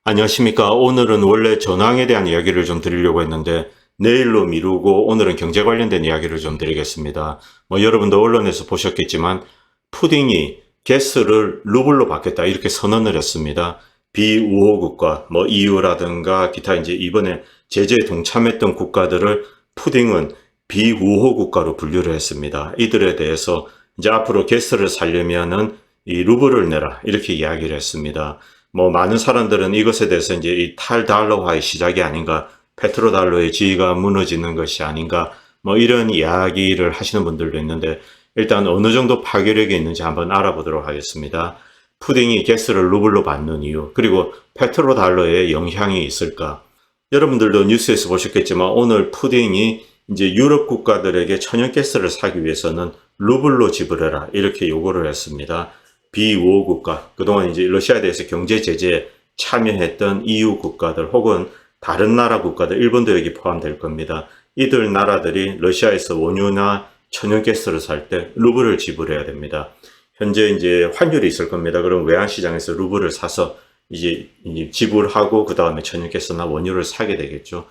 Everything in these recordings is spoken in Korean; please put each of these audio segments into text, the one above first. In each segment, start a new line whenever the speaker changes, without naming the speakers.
안녕하십니까. 오늘은 원래 전황에 대한 이야기를 좀 드리려고 했는데 내일로 미루고 오늘은 경제 관련된 이야기를 좀 드리겠습니다. 여러분도 언론에서 보셨겠지만 푸딩이 가스를 루블로 받겠다 이렇게 선언을 했습니다. 비우호 국가, EU라든가 기타 이제 이번에 제재에 동참했던 국가들을 푸딩은 비우호 국가로 분류를 했습니다. 이들에 대해서 이제 앞으로 가스를 살려면은 이 루블을 내라 이렇게 이야기를 했습니다. 많은 사람들은 이것에 대해서 이제 이 탈달러화의 시작이 아닌가, 페트로달러의 지위가 무너지는 것이 아닌가, 이런 이야기를 하시는 분들도 있는데, 일단 어느 정도 파괴력이 있는지 한번 알아보도록 하겠습니다. 푸딩이 가스를 루블로 받는 이유, 그리고 페트로달러에 영향이 있을까? 여러분들도 뉴스에서 보셨겠지만 오늘 푸딩이 이제 유럽 국가들에게 천연가스를 사기 위해서는 루블로 지불해라 이렇게 요구를 했습니다. 비우호 국가, 그동안 이제 러시아에 대해서 경제 제재에 참여했던 EU 국가들 혹은 다른 나라 국가들, 일본도 여기 포함될 겁니다. 이들 나라들이 러시아에서 원유나 천연가스를 살 때 루블을 지불해야 됩니다. 현재 이제 환율이 있을 겁니다. 그럼 외환시장에서 루블을 사서 이제 지불하고 그 다음에 천연가스나 원유를 사게 되겠죠.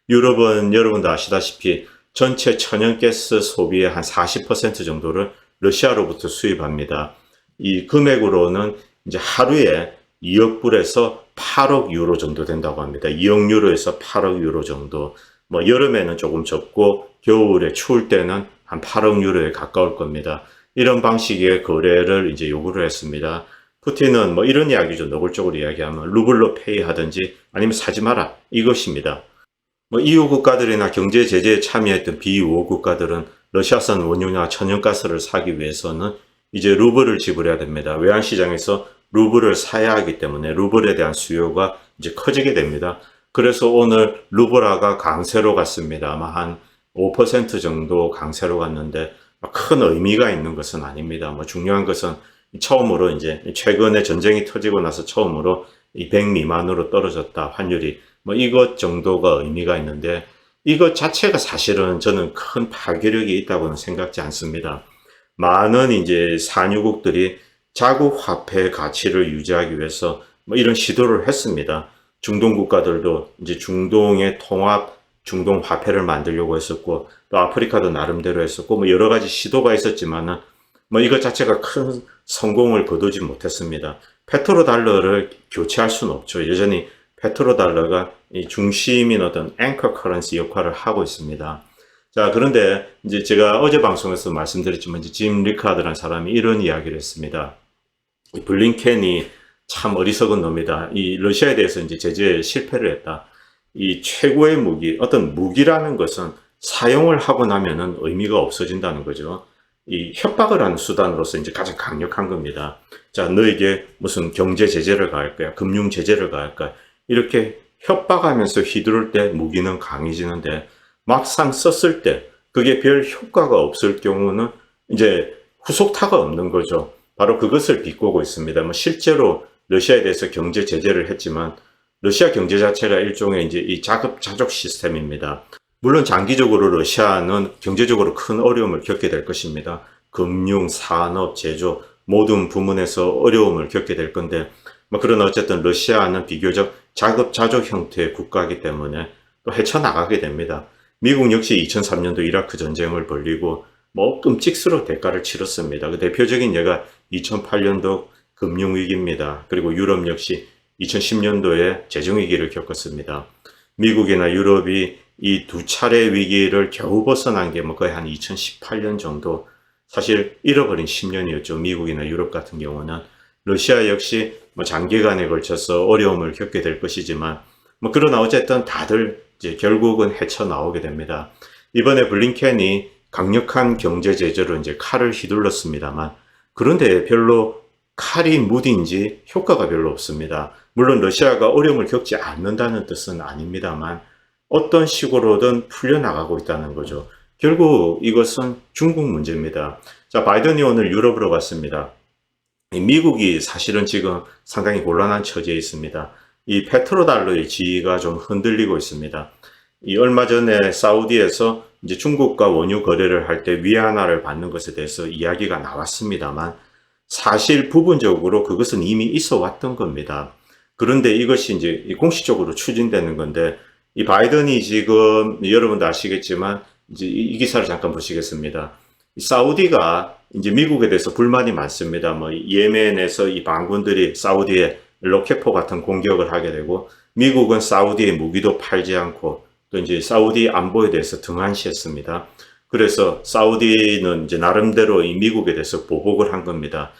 유럽은 여러분도 아시다시피 전체 천연가스 소비의 한 40% 정도를 러시아로부터 수입합니다. 이 금액으로는 이제 하루에 2억 불에서 8억 유로 정도 된다고 합니다. 2억 유로에서 8억 유로 정도. 여름에는 조금 적고 겨울에 추울 때는 한 8억 유로에 가까울 겁니다. 이런 방식의 거래를 이제 요구를 했습니다. 푸틴은 이런 이야기죠. 노골적으로 이야기하면 루블로 페이하든지 아니면 사지 마라 이것입니다. EU 국가들이나 경제 제재에 참여했던 비우호 국가들은 러시아산 원유나 천연가스를 사기 위해서는 이제 루블을 지불해야 됩니다. 외환시장에서 루블을 사야 하기 때문에 루블에 대한 수요가 이제 커지게 됩니다. 그래서 오늘 루블화가 강세로 갔습니다. 아마 한 5% 정도 강세로 갔는데 큰 의미가 있는 것은 아닙니다. 중요한 것은 처음으로 이제 최근에 전쟁이 터지고 나서 처음으로 100 미만으로 떨어졌다 환율이 이것 정도가 의미가 있는데 이것 자체가 사실은 저는 큰 파괴력이 있다고는 생각지 않습니다. 많은 이제 산유국들이 자국 화폐 가치를 유지하기 위해서 이런 시도를 했습니다. 중동 국가들도 이제 중동의 통합 중동 화폐를 만들려고 했었고 또 아프리카도 나름대로 했었고 여러 가지 시도가 있었지만은 이것 자체가 큰 성공을 거두지 못했습니다. 페트로달러를 교체할 수는 없죠. 여전히 페트로달러가 이 중심인 어떤 앵커 커런시 역할을 하고 있습니다. 자, 그런데 이제 제가 어제 방송에서 말씀드렸지만 이제 짐 리카드라는 사람이 이런 이야기를 했습니다. 이 블링켄이 참 어리석은 놈이다. 이 러시아에 대해서 이제 제재에 실패를 했다. 이 최고의 무기, 어떤 무기라는 것은 사용을 하고 나면은 의미가 없어진다는 거죠. 이 협박을 하는 수단으로서 이제 가장 강력한 겁니다. 자, 너에게 무슨 경제 제재를 가할 거야, 금융 제재를 가할 거야. 이렇게 협박하면서 휘두를 때 무기는 강해지는데 막상 썼을 때 그게 별 효과가 없을 경우는 이제 후속타가 없는 거죠. 바로 그것을 비꼬고 있습니다. 실제로 러시아에 대해서 경제 제재를 했지만 러시아 경제 자체가 일종의 이제 이 자급자족 시스템입니다. 물론 장기적으로 러시아는 경제적으로 큰 어려움을 겪게 될 것입니다. 금융, 산업, 제조 모든 부문에서 어려움을 겪게 될 건데 그러나 어쨌든 러시아는 비교적 자급자족 형태의 국가이기 때문에 또 헤쳐나가게 됩니다. 미국 역시 2003년도 이라크 전쟁을 벌이고 끔찍스러운 대가를 치렀습니다. 그 대표적인 예가 2008년도 금융위기입니다. 그리고 유럽 역시 2010년도에 재정위기를 겪었습니다. 미국이나 유럽이 이 두 차례 위기를 겨우 벗어난 게 거의 한 2018년 정도, 사실 잃어버린 10년이었죠. 미국이나 유럽 같은 경우는. 러시아 역시 장기간에 걸쳐서 어려움을 겪게 될 것이지만 그러나 어쨌든 다들 이제 결국은 헤쳐나오게 됩니다. 이번에 블링켄이 강력한 경제 제재로 이제 칼을 휘둘렀습니다만 그런데 별로 칼이 무딘지 효과가 별로 없습니다. 물론 러시아가 어려움을 겪지 않는다는 뜻은 아닙니다만 어떤 식으로든 풀려나가고 있다는 거죠. 결국 이것은 중국 문제입니다. 자, 바이든이 오늘 유럽으로 갔습니다. 미국이 사실은 지금 상당히 곤란한 처지에 있습니다. 이 페트로달러의 지위가 좀 흔들리고 있습니다. 이 얼마 전에 사우디에서 이제 중국과 원유 거래를 할 때 위안화를 받는 것에 대해서 이야기가 나왔습니다만 사실 부분적으로 그것은 이미 있어 왔던 겁니다. 그런데 이것이 이제 공식적으로 추진되는 건데, 이 바이든이 지금 여러분도 아시겠지만 이제 이 기사를 잠깐 보시겠습니다. 사우디가 이제 미국에 대해서 불만이 많습니다. 뭐 예멘에서 이 반군들이 사우디에 로켓포 같은 공격을 하게 되고, 미국은 사우디에 무기도 팔지 않고 또 이제 사우디 안보에 대해서 등한시했습니다. 그래서 사우디는 이제 나름대로 이 미국에 대해서 보복을 한 겁니다.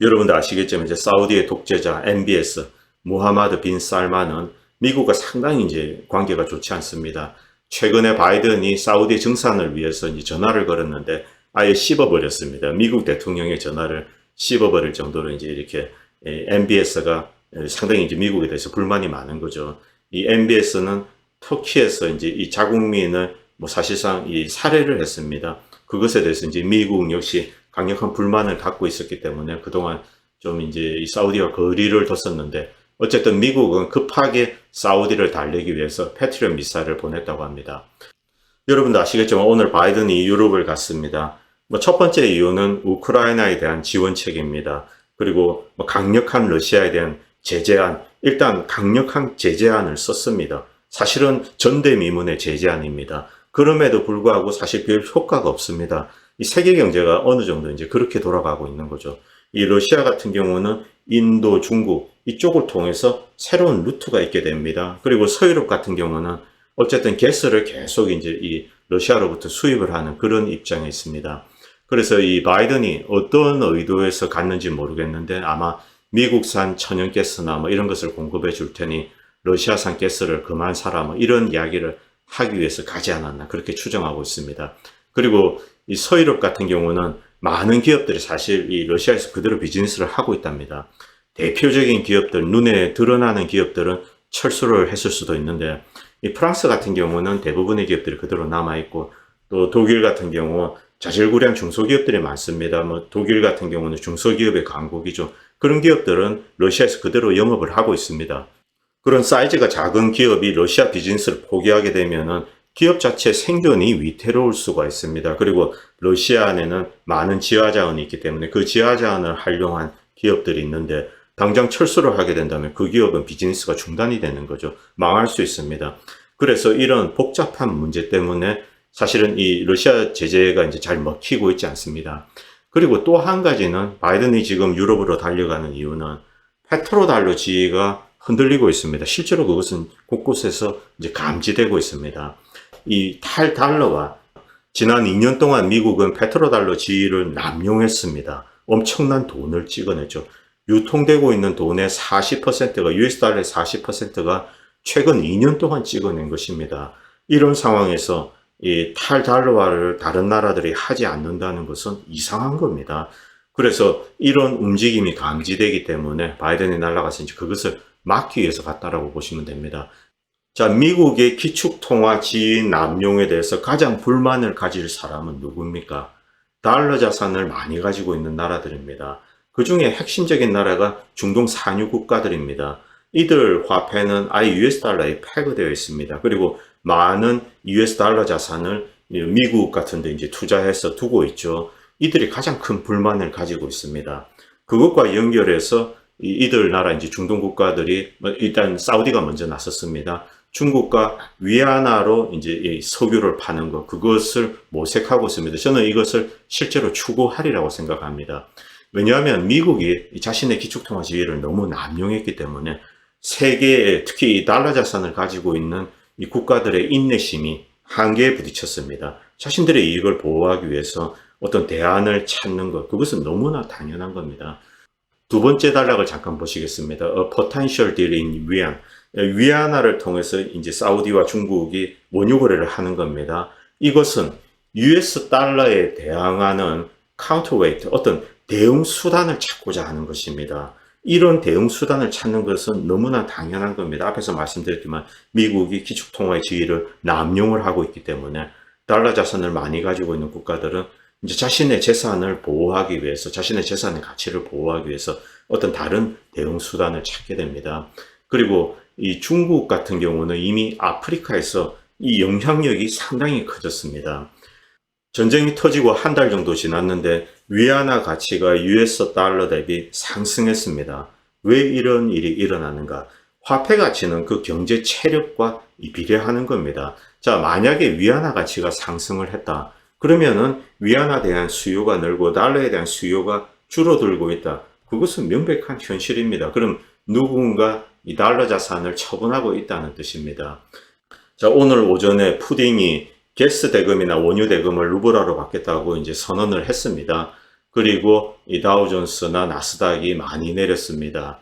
여러분도 아시겠지만 이제 사우디의 독재자 MBS 무하마드 빈 살만은 미국과 상당히 이제 관계가 좋지 않습니다. 최근에 바이든이 사우디 증산을 위해서 이제 전화를 걸었는데 아예 씹어버렸습니다. 미국 대통령의 전화를 씹어버릴 정도로 이제 이렇게 MBS가 상당히 이제 미국에 대해서 불만이 많은 거죠. 이 MBS는 터키에서 이제 이 자국민을 뭐 사실상 이 살해를 했습니다. 그것에 대해서 이제 미국 역시 강력한 불만을 갖고 있었기 때문에 그동안 좀 이제 이 사우디와 거리를 뒀었는데, 어쨌든 미국은 급하게 사우디를 달래기 위해서 패트리엇 미사일을 보냈다고 합니다. 여러분도 아시겠지만 오늘 바이든이 유럽을 갔습니다. 뭐 첫 번째 이유는 우크라이나에 대한 지원책입니다. 그리고 뭐 강력한 러시아에 대한 제재안, 일단 강력한 제재안을 썼습니다. 사실은 전대미문의 제재안입니다. 그럼에도 불구하고 사실 별 효과가 없습니다. 이 세계 경제가 어느 정도 이제 그렇게 돌아가고 있는 거죠. 이 러시아 같은 경우는 인도, 중국 이쪽을 통해서 새로운 루트가 있게 됩니다. 그리고 서유럽 같은 경우는 어쨌든 가스를 계속 이제 이 러시아로부터 수입을 하는 그런 입장에 있습니다. 그래서 이 바이든이 어떤 의도에서 갔는지 모르겠는데 아마 미국산 천연가스나 뭐 이런 것을 공급해 줄 테니 러시아산 가스를 그만 사라 뭐 이런 이야기를 하기 위해서 가지 않았나 그렇게 추정하고 있습니다. 그리고 이 서유럽 같은 경우는 많은 기업들이 사실 이 러시아에서 그대로 비즈니스를 하고 있답니다. 대표적인 기업들, 눈에 드러나는 기업들은 철수를 했을 수도 있는데, 이 프랑스 같은 경우는 대부분의 기업들이 그대로 남아있고, 또 독일 같은 경우 자질구레한 중소기업들이 많습니다. 뭐 독일 같은 경우는 중소기업의 강국이죠. 그런 기업들은 러시아에서 그대로 영업을 하고 있습니다. 그런 사이즈가 작은 기업이 러시아 비즈니스를 포기하게 되면은 기업 자체 생존이 위태로울 수가 있습니다. 그리고 러시아 안에는 많은 지하자원이 있기 때문에 그 지하자원을 활용한 기업들이 있는데 당장 철수를 하게 된다면 그 기업은 비즈니스가 중단이 되는 거죠. 망할 수 있습니다. 그래서 이런 복잡한 문제 때문에 사실은 이 러시아 제재가 이제 잘 먹히고 있지 않습니다. 그리고 또 한 가지는 바이든이 지금 유럽으로 달려가는 이유는 페트로달러 지위가 흔들리고 있습니다. 실제로 그것은 곳곳에서 이제 감지되고 있습니다. 이 탈달러와 지난 2년 동안 미국은 페트로달러 지위를 남용했습니다. 엄청난 돈을 찍어냈죠. 유통되고 있는 돈의 40%가 US 달러의 40%가 최근 2년 동안 찍어낸 것입니다. 이런 상황에서 이 탈달러화를 다른 나라들이 하지 않는다는 것은 이상한 겁니다. 그래서 이런 움직임이 감지되기 때문에 바이든이 날아가서 이제 그것을 막기 위해서 갔다라고 보시면 됩니다. 자, 미국의 기축통화 지위 남용에 대해서 가장 불만을 가질 사람은 누굽니까? 달러 자산을 많이 가지고 있는 나라들입니다. 그 중에 핵심적인 나라가 중동 산유 국가들입니다. 이들 화폐는 아예 US 달러에 패거되어 있습니다. 그리고 많은 US 달러 자산을 미국 같은 데 이제 투자해서 두고 있죠. 이들이 가장 큰 불만을 가지고 있습니다. 그것과 연결해서 이들 나라 이제 중동 국가들이 일단 사우디가 먼저 나섰습니다. 중국과 위안화로 이제 석유를 파는 것, 그것을 모색하고 있습니다. 저는 이것을 실제로 추구하리라고 생각합니다. 왜냐하면 미국이 자신의 기축통화 지위를 너무 남용했기 때문에 세계에 특히 이 달러 자산을 가지고 있는 이 국가들의 인내심이 한계에 부딪혔습니다. 자신들의 이익을 보호하기 위해서 어떤 대안을 찾는 것, 그것은 너무나 당연한 겁니다. 두 번째 단락을 잠깐 보시겠습니다. A potential deal in 위안. 위안화를 통해서 이제 사우디와 중국이 원유 거래를 하는 겁니다. 이것은 US 달러에 대항하는 counterweight, 어떤 대응 수단을 찾고자 하는 것입니다. 이런 대응 수단을 찾는 것은 너무나 당연한 겁니다. 앞에서 말씀드렸지만 미국이 기축통화의 지위를 남용을 하고 있기 때문에 달러 자산을 많이 가지고 있는 국가들은 이제 자신의 재산을 보호하기 위해서, 자신의 재산의 가치를 보호하기 위해서 어떤 다른 대응 수단을 찾게 됩니다. 그리고 이 중국 같은 경우는 이미 아프리카에서 이 영향력이 상당히 커졌습니다. 전쟁이 터지고 한 달 정도 지났는데 위안화 가치가 US 달러 대비 상승했습니다. 왜 이런 일이 일어나는가? 화폐 가치는 그 경제 체력과 비례하는 겁니다. 자, 만약에 위안화 가치가 상승을 했다. 그러면은 위안화에 대한 수요가 늘고 달러에 대한 수요가 줄어들고 있다. 그것은 명백한 현실입니다. 그럼 누군가 이 달러 자산을 처분하고 있다는 뜻입니다. 자, 오늘 오전에 푸딩이 게스 대금이나 원유 대금을 루블화로 받겠다고 이제 선언을 했습니다. 그리고 이 다우존스나 나스닥이 많이 내렸습니다.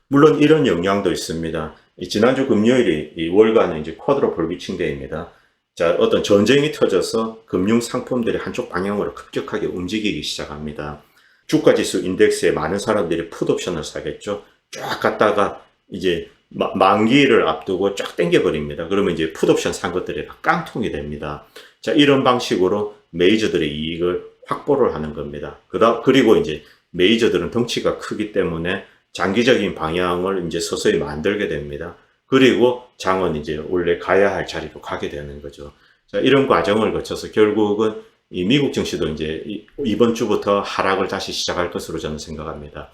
물론 이런 영향도 있습니다. 지난주 금요일이 이 월간은 이제 쿼드러플 위칭데이입니다. 자, 어떤 전쟁이 터져서 금융 상품들이 한쪽 방향으로 급격하게 움직이기 시작합니다. 주가지수 인덱스에 많은 사람들이 풋옵션을 사겠죠. 쫙 갔다가 이제 만기를 앞두고 쫙 당겨버립니다. 그러면 이제 풋옵션 산 것들이 다 깡통이 됩니다. 자, 이런 방식으로 메이저들의 이익을 확보를 하는 겁니다. 그리고 이제 메이저들은 덩치가 크기 때문에 장기적인 방향을 이제 서서히 만들게 됩니다. 그리고 장은 이제 원래 가야 할 자리로 가게 되는 거죠. 자, 이런 과정을 거쳐서 결국은 이 미국 증시도 이제 이번 주부터 하락을 다시 시작할 것으로 저는 생각합니다.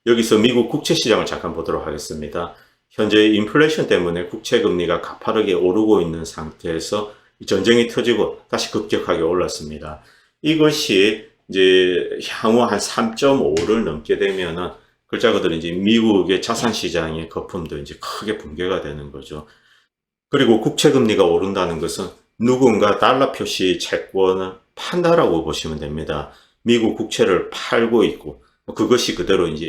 여기서 미국 국채 시장을 잠깐 보도록 하겠습니다. 현재 인플레이션 때문에 국채 금리가 가파르게 오르고 있는 상태에서 전쟁이 터지고 다시 급격하게 올랐습니다. 이것이 이제 향후 한 3.5를 넘게 되면은 글자 그대로 이제 미국의 자산 시장의 거품도 이제 크게 붕괴가 되는 거죠. 그리고 국채 금리가 오른다는 것은 누군가 달러 표시 채권을 판다라고 보시면 됩니다. 미국 국채를 팔고 있고 그것이 그대로 이제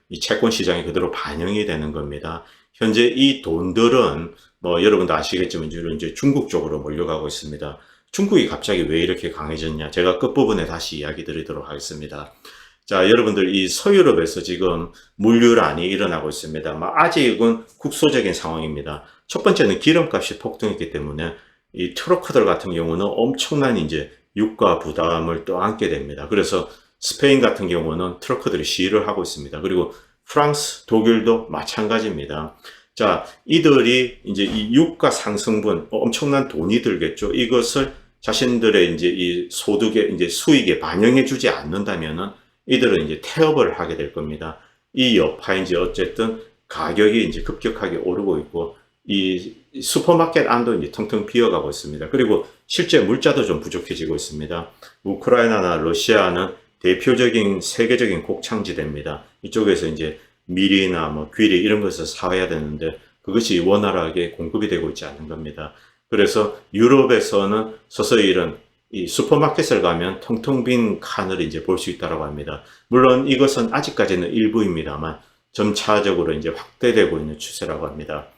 이 채권 시장에 그대로 반영이 되는 겁니다. 현재 이 돈들은 뭐 여러분도 아시겠지만 주로 이제 중국 쪽으로 몰려가고 있습니다. 중국이 갑자기 왜 이렇게 강해졌냐? 제가 끝부분에 다시 이야기 드리도록 하겠습니다. 자, 여러분들 이 서유럽에서 지금 물류란이 일어나고 있습니다. 아직은 국소적인 상황입니다. 첫 번째는 기름값이 폭등했기 때문에 이 트러커들 같은 경우는 엄청난 이제 유가 부담을 또 안게 됩니다. 그래서 스페인 같은 경우는 트러커들이 시위를 하고 있습니다. 그리고 프랑스, 독일도 마찬가지입니다. 자, 이들이 이제 이 유가 상승분 엄청난 돈이 들겠죠. 이것을 자신들의 이제 이 소득에 이제 수익에 반영해 주지 않는다면은 이들은 이제 태업을 하게 될 겁니다. 이 여파인지 어쨌든 가격이 이제 급격하게 오르고 있고 이 슈퍼마켓 안도 이제 텅텅 비어가고 있습니다. 그리고 실제 물자도 좀 부족해지고 있습니다. 우크라이나나 러시아는 대표적인 세계적인 곡창지대입니다. 이쪽에서 이제 밀이나 뭐 귀리 이런 것을 사와야 되는데 그것이 원활하게 공급이 되고 있지 않는 겁니다. 그래서 유럽에서는 서서히 이런 이 슈퍼마켓을 가면 텅텅 빈 칸을 이제 볼 수 있다고 합니다. 물론 이것은 아직까지는 일부입니다만 점차적으로 이제 확대되고 있는 추세라고 합니다.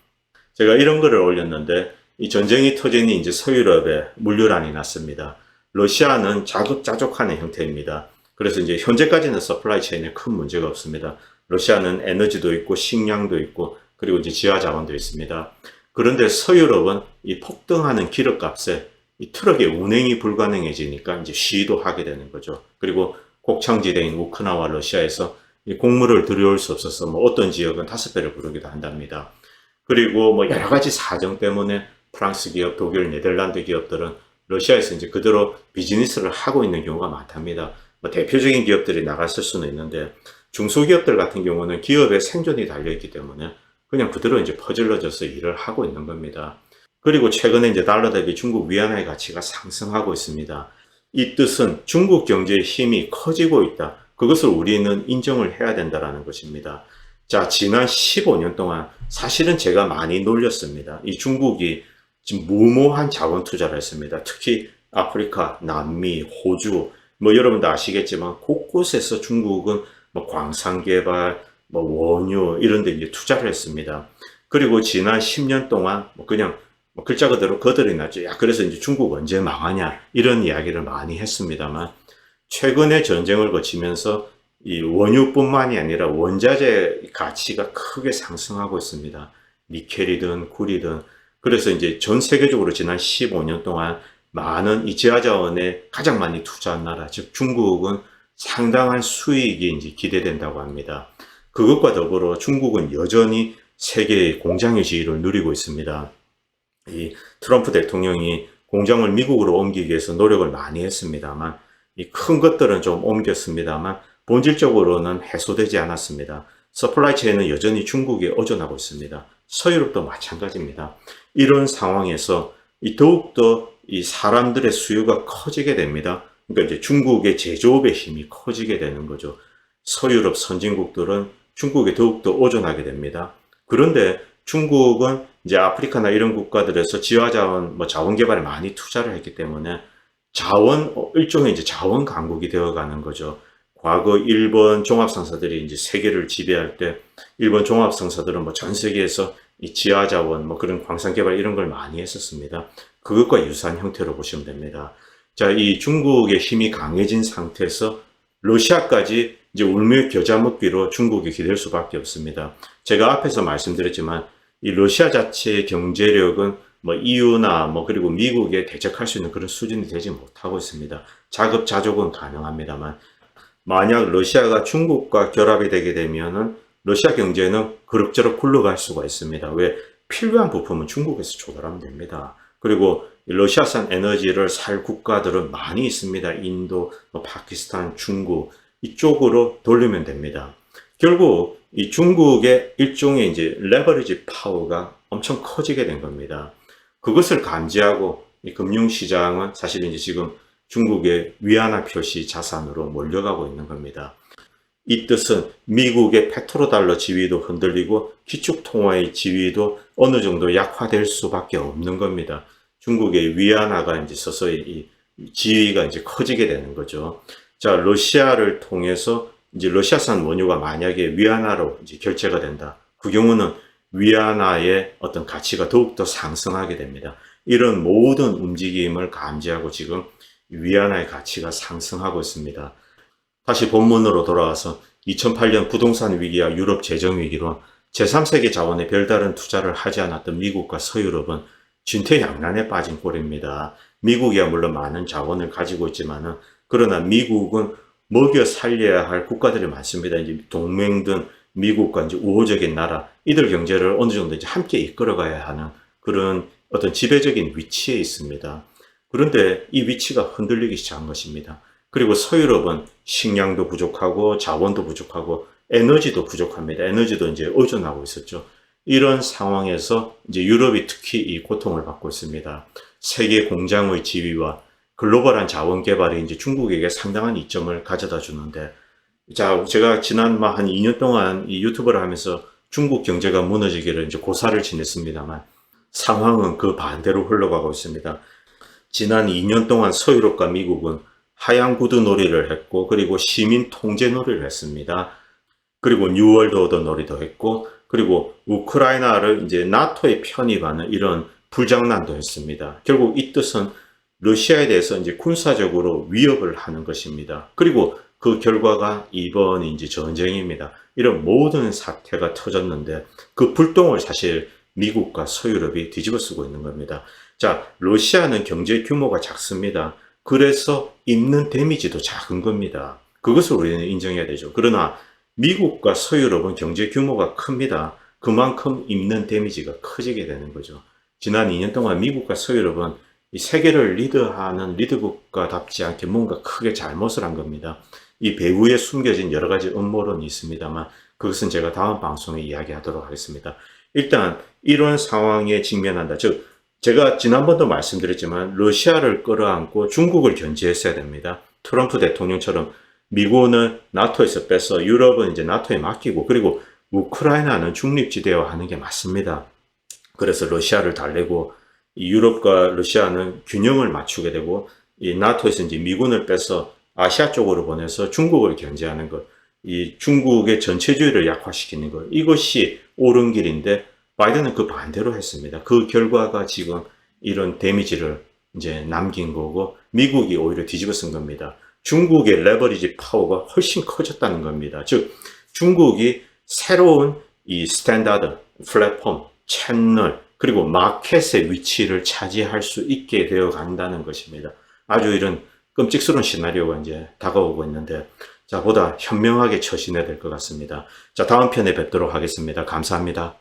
제가 이런 글을 올렸는데 이 전쟁이 터지니 이제 서유럽에 물류란이 났습니다. 러시아는 자급자족하는 형태입니다. 그래서 이제 현재까지는 서플라이 체인에 큰 문제가 없습니다. 러시아는 에너지도 있고 식량도 있고 그리고 이제 지하 자원도 있습니다. 그런데 서유럽은 이 폭등하는 기름값에 이 트럭의 운행이 불가능해지니까 이제 시위도 하게 되는 거죠. 그리고 곡창지대인 우크라이나와 러시아에서 이 곡물을 들여올 수 없어서 뭐 어떤 지역은 5배를 부르기도 한답니다. 그리고 뭐 여러 가지 사정 때문에 프랑스 기업, 독일, 네덜란드 기업들은 러시아에서 이제 그대로 비즈니스를 하고 있는 경우가 많답니다. 뭐 대표적인 기업들이 나갔을 수는 있는데 중소기업들 같은 경우는 기업의 생존이 달려있기 때문에 그냥 그대로 이제 퍼질러져서 일을 하고 있는 겁니다. 그리고 최근에 이제 달러 대비 중국 위안화의 가치가 상승하고 있습니다. 이 뜻은 중국 경제의 힘이 커지고 있다. 그것을 우리는 인정을 해야 된다는 것입니다. 자, 지난 15년 동안 사실은 제가 많이 놀렸습니다. 이 중국이 지금 무모한 자원 투자를 했습니다. 특히 아프리카, 남미, 호주, 뭐 여러분도 아시겠지만 곳곳에서 중국은 뭐 광산 개발, 뭐 원유 이런 데 이제 투자를 했습니다. 그리고 지난 10년 동안 뭐 그냥 뭐 글자 그대로 거들이 났죠. 야, 그래서 이제 중국 언제 망하냐 이런 이야기를 많이 했습니다만 최근에 전쟁을 거치면서 이 원유뿐만이 아니라 원자재 가치가 크게 상승하고 있습니다. 니켈이든 구리든. 그래서 이제 전 세계적으로 지난 15년 동안 많은 이 지하자원에 가장 많이 투자한 나라, 즉 중국은 상당한 수익이 이제 기대된다고 합니다. 그것과 더불어 중국은 여전히 세계의 공장의 지위를 누리고 있습니다. 이 트럼프 대통령이 공장을 미국으로 옮기기 위해서 노력을 많이 했습니다만 이 큰 것들은 좀 옮겼습니다만 본질적으로는 해소되지 않았습니다. 서플라이 체인은 여전히 중국에 의존하고 있습니다. 서유럽도 마찬가지입니다. 이런 상황에서 더욱더 이 사람들의 수요가 커지게 됩니다. 그러니까 이제 중국의 제조업의 힘이 커지게 되는 거죠. 서유럽 선진국들은 중국에 더욱더 의존하게 됩니다. 그런데 중국은 이제 아프리카나 이런 국가들에서 지하자원, 자원 개발에 많이 투자를 했기 때문에 일종의 이제 자원 강국이 되어가는 거죠. 과거 일본 종합상사들이 이제 세계를 지배할 때 일본 종합상사들은 전 세계에서 이 지하자원, 그런 광산 개발 이런 걸 많이 했었습니다. 그것과 유사한 형태로 보시면 됩니다. 자, 이 중국의 힘이 강해진 상태에서 러시아까지 이제 울며 겨자 먹기로 중국이 기댈 수밖에 없습니다. 제가 앞에서 말씀드렸지만 이 러시아 자체의 경제력은 EU나 그리고 미국에 대적할 수 있는 그런 수준이 되지 못하고 있습니다. 자급자족은 가능합니다만 만약 러시아가 중국과 결합이 되게 되면은 러시아 경제는 그럭저럭 굴러갈 수가 있습니다. 왜? 필요한 부품은 중국에서 조달하면 됩니다. 그리고 러시아산 에너지를 살 국가들은 많이 있습니다. 인도, 파키스탄, 중국 이쪽으로 돌리면 됩니다. 결국 이 중국의 일종의 이제 레버리지 파워가 엄청 커지게 된 겁니다. 그것을 감지하고 이 금융시장은 사실 이제 지금 중국의 위안화 표시 자산으로 몰려가고 있는 겁니다. 이 뜻은 미국의 페트로달러 지위도 흔들리고 기축통화의 지위도 어느 정도 약화될 수밖에 없는 겁니다. 중국의 위안화가 이제 서서히 이 지위가 이제 커지게 되는 거죠. 자, 러시아를 통해서 이제 러시아산 원유가 만약에 위안화로 이제 결제가 된다. 그 경우는 위안화의 어떤 가치가 더욱더 상승하게 됩니다. 이런 모든 움직임을 감지하고 지금 위안화의 가치가 상승하고 있습니다. 다시 본문으로 돌아와서 2008년 부동산 위기와 유럽 재정 위기로 제3세계 자원에 별다른 투자를 하지 않았던 미국과 서유럽은 진퇴양난에 빠진 꼴입니다. 미국이야 물론 많은 자원을 가지고 있지만은 그러나 미국은 먹여 살려야 할 국가들이 많습니다. 이제 동맹든 미국과 이제 우호적인 나라, 이들 경제를 어느 정도 이제 함께 이끌어가야 하는 그런 어떤 지배적인 위치에 있습니다. 그런데 이 위치가 흔들리기 시작한 것입니다. 그리고 서유럽은 식량도 부족하고 자원도 부족하고 에너지도 부족합니다. 에너지도 이제 의존하고 있었죠. 이런 상황에서 이제 유럽이 특히 이 고통을 받고 있습니다. 세계 공장의 지위와 글로벌한 자원 개발이 이제 중국에게 상당한 이점을 가져다 주는데, 자, 제가 지난 한 2년 동안 이 유튜브를 하면서 중국 경제가 무너지기를 이제 고사를 지냈습니다만 상황은 그 반대로 흘러가고 있습니다. 지난 2년 동안 서유럽과 미국은 하향 구두 놀이를 했고, 그리고 시민 통제 놀이를 했습니다. 그리고 뉴월드 오더 놀이도 했고, 그리고 우크라이나를 이제 나토에 편입하는 이런 불장난도 했습니다. 결국 이 뜻은 러시아에 대해서 이제 군사적으로 위협을 하는 것입니다. 그리고 그 결과가 이번 이제 전쟁입니다. 이런 모든 사태가 터졌는데 그 불똥을 사실 미국과 서유럽이 뒤집어 쓰고 있는 겁니다. 자, 러시아는 경제 규모가 작습니다. 그래서 입는 데미지도 작은 겁니다. 그것을 우리는 인정해야 되죠. 그러나 미국과 서유럽은 경제 규모가 큽니다. 그만큼 입는 데미지가 커지게 되는 거죠. 지난 2년 동안 미국과 서유럽은 이 세계를 리드하는 리드국가답지 않게 뭔가 크게 잘못을 한 겁니다. 이 배후에 숨겨진 여러 가지 음모론이 있습니다만 그것은 제가 다음 방송에 이야기하도록 하겠습니다. 일단 이런 상황에 직면한다. 즉 제가 지난번도 말씀드렸지만 러시아를 끌어안고 중국을 견제했어야 됩니다. 트럼프 대통령처럼 미국은 나토에서 빼서 유럽은 이제 나토에 맡기고 그리고 우크라이나는 중립지대화하는 게 맞습니다. 그래서 러시아를 달래고 이 유럽과 러시아는 균형을 맞추게 되고 이 나토에서 이제 미군을 빼서 아시아 쪽으로 보내서 중국을 견제하는 것, 이 중국의 전체주의를 약화시키는 것, 이것이 옳은 길인데 바이든은 그 반대로 했습니다. 그 결과가 지금 이런 데미지를 이제 남긴 거고 미국이 오히려 뒤집어 쓴 겁니다. 중국의 레버리지 파워가 훨씬 커졌다는 겁니다. 즉 중국이 새로운 이 스탠다드, 플랫폼, 채널 그리고 마켓의 위치를 차지할 수 있게 되어 간다는 것입니다. 아주 이런 끔찍스러운 시나리오가 이제 다가오고 있는데 자, 보다 현명하게 처신해야 될 것 같습니다. 자, 다음 편에 뵙도록 하겠습니다. 감사합니다.